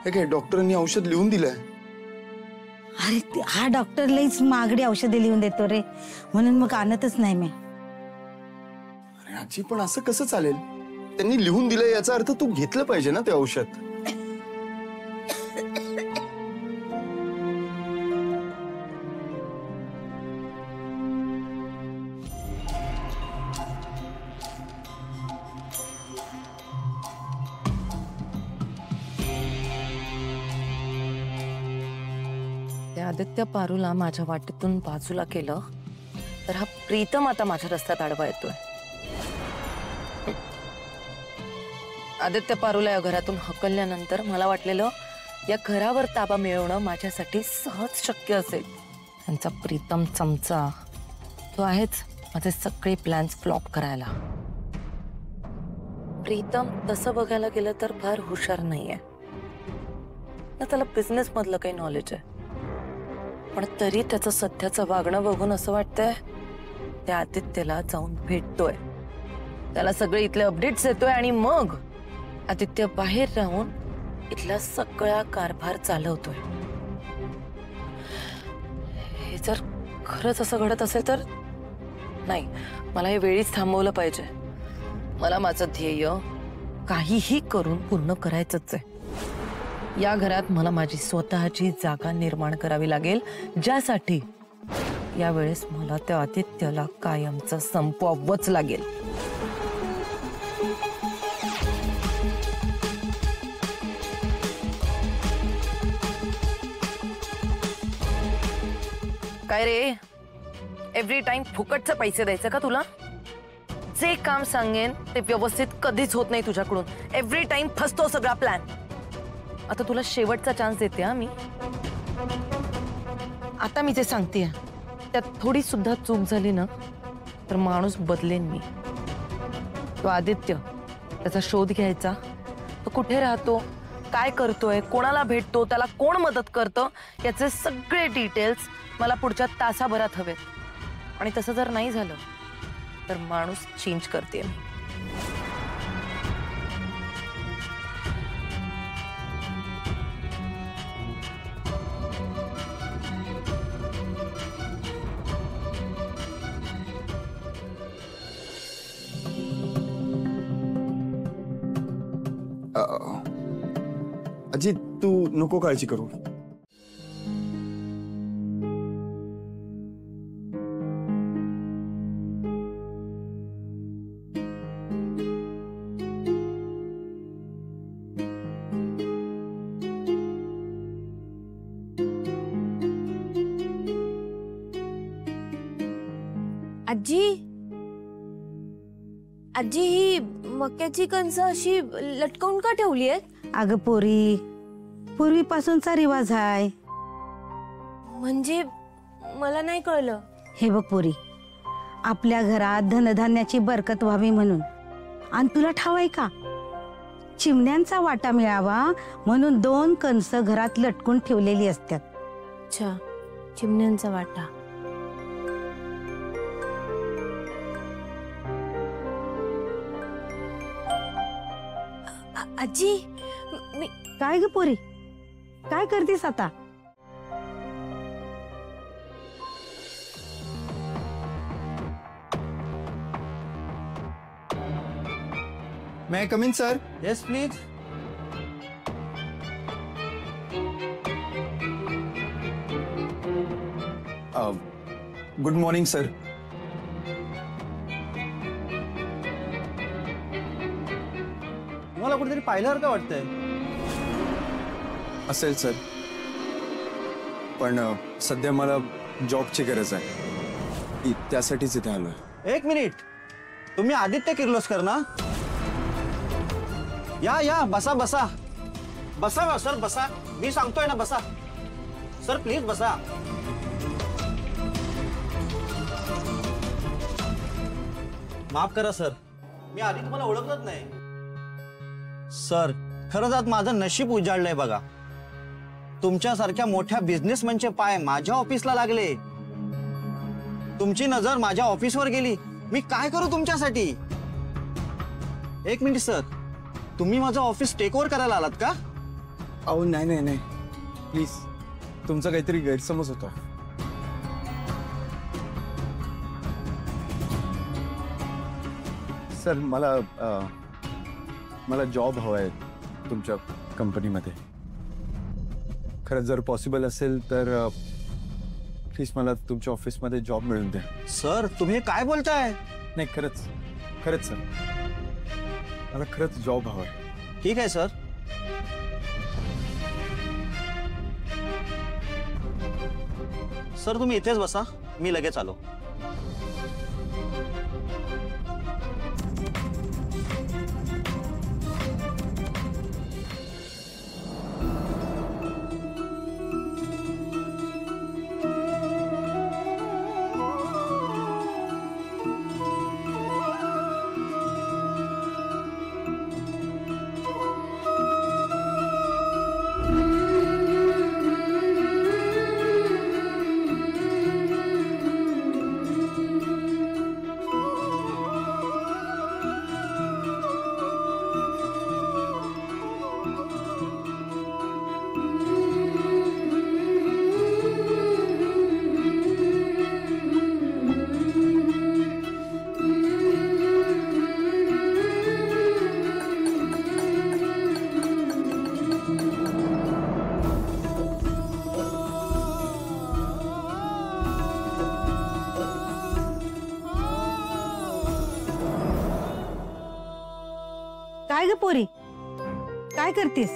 हे काय डॉक्टरांनी औषध लिहून दिलंय? अरे हा डॉक्टर लईच महागडी औषधे लिहून देतो रे, म्हणून मग आणतच नाही मी. अरे आजी पण असं कसं चालेल? त्यांनी लिहून दिलंय याचा अर्थ तू घेतलं पाहिजे ना ते औषध. आदित्य पारूला माझ्या वाटेतून बाजूला केलं तर हा प्रीतम आता माझ्या रस्त्यात आडवा येतोय. आदित्य पारूला या घरातून हकलल्यानंतर मला वाटलेलं या घरावर ताबा मिळवणं माझ्यासाठी सहज शक्य असेल. त्यांचा प्रीतम चमचा तो आहेच माझे सगळे प्लॅन्स फ्लॉप करायला. प्रीतम तसं बघायला गेलं तर फार हुशार नाहीये ना, त्याला बिझनेस मधलं काही नॉलेज आहे, पण तरी त्याचं सध्याचं वागणं बघून असं वाटतंय त्या आदित्यला जाऊन भेटतोय, त्याला सगळे इथले अपडेट्स देतोय आणि मग आदित्य बाहेर राहून इथला सगळा कारभार चालवतोय. हे जर खरंच असं घडत असेल तर नाही, मला हे वेळीच थांबवलं पाहिजे. मला माझं ध्येय काहीही करून पूर्ण करायचंच आहे. या घरात मला माझी स्वतःची जागा निर्माण करावी लागेल, ज्यासाठी यावेळेस मला त्या आदित्यला कायमचं संपवावंच लागेल. काय रे, एव्हरी टाइम फुकटचे पैसे द्यायचे का तुला? जे काम सांगेन ते व्यवस्थित कधीच होत नाही तुझ्याकडून. एव्हरी टाइम फसतो सगळा प्लॅन. आता तुला शेवटचा चान्स देते हा मी. आता मी जे सांगतेय त्यात थोडी सुद्धा चूक झाली ना तर माणूस बदलेन मी. तो आदित्य, त्याचा शोध घ्यायचा. तो कुठे राहतो, काय करतोय, कोणाला भेटतो, त्याला कोण मदत करतं, याचे सगळे डिटेल्स मला पुढच्या तासाभरात हवेत. आणि तसं जर नाही झालं तर माणूस चेंज करते मी. अजी तू नको काळजी करू. आजी ही मक्याची कणसं अशी लटकवून का ठेवली आहेत? अगं पोरी, पूर्वीपासूनचा रिवाज आहे. म्हणजे मला नाही कळलं. हे बघ पोरी, आपल्या घरात धनधान्याची बरकत व्हावी म्हणून. आणि तुला ठाव आहे का, चिमण्यांचा वाटा मिळावा म्हणून 2 कणस घरात लटकून ठेवलेली असतात. अच्छा, चिमण्यांचा वाटा. आजी मी काय ग पोरी, काय करतेस आता? May I come in, sir? Yes, please. Good morning, sir. तुम्हाला कुठेतरी पाहिल्यावर वाटतंय? असेल सर, पण सध्या मला जॉबची गरज आहे, त्यासाठीच इथे आलोय. 1 मिनिट, तुम्ही आदित्य किर्लोस्कर ना? या बसा बसा बसा सर, बसा. मी सांगतोय ना, बसा सर, प्लीज बसा. माफ करा सर, मी आधी तुम्हाला ओळखत नाही. सर, खरंच आज माझं नशीब उजाडलंय बघा. तुमच्यासारख्या मोठ्या बिझनेसमॅनचे पाय माझ्या ऑफिसला लागले. तुमची नजर माझ्या ऑफिसवर गेली. मी काय करू तुमच्यासाठी? 1 मिनिट सर, तुम्ही माझं ऑफिस टेक ओव्हर करायला आलात का? अहो नाही नाही नाही, प्लीज, तुमचा काहीतरी गैरसमज होता. सर मला जॉब हवा आहे तुमच्या कंपनीमध्ये. खरंच जर पॉसिबल असेल तर प्लीज मला तुमच्या ऑफिसमध्ये जॉब मिळून द्या. सर तुम्ही हे काय बोलताय? नाही खरंच खरंच सर, मला खरंच जॉब हवा आहे. ठीक आहे सर. सर तुम्ही इथेच बसा, मी लगेच आलो. काय ग पोरी, काय करतेस?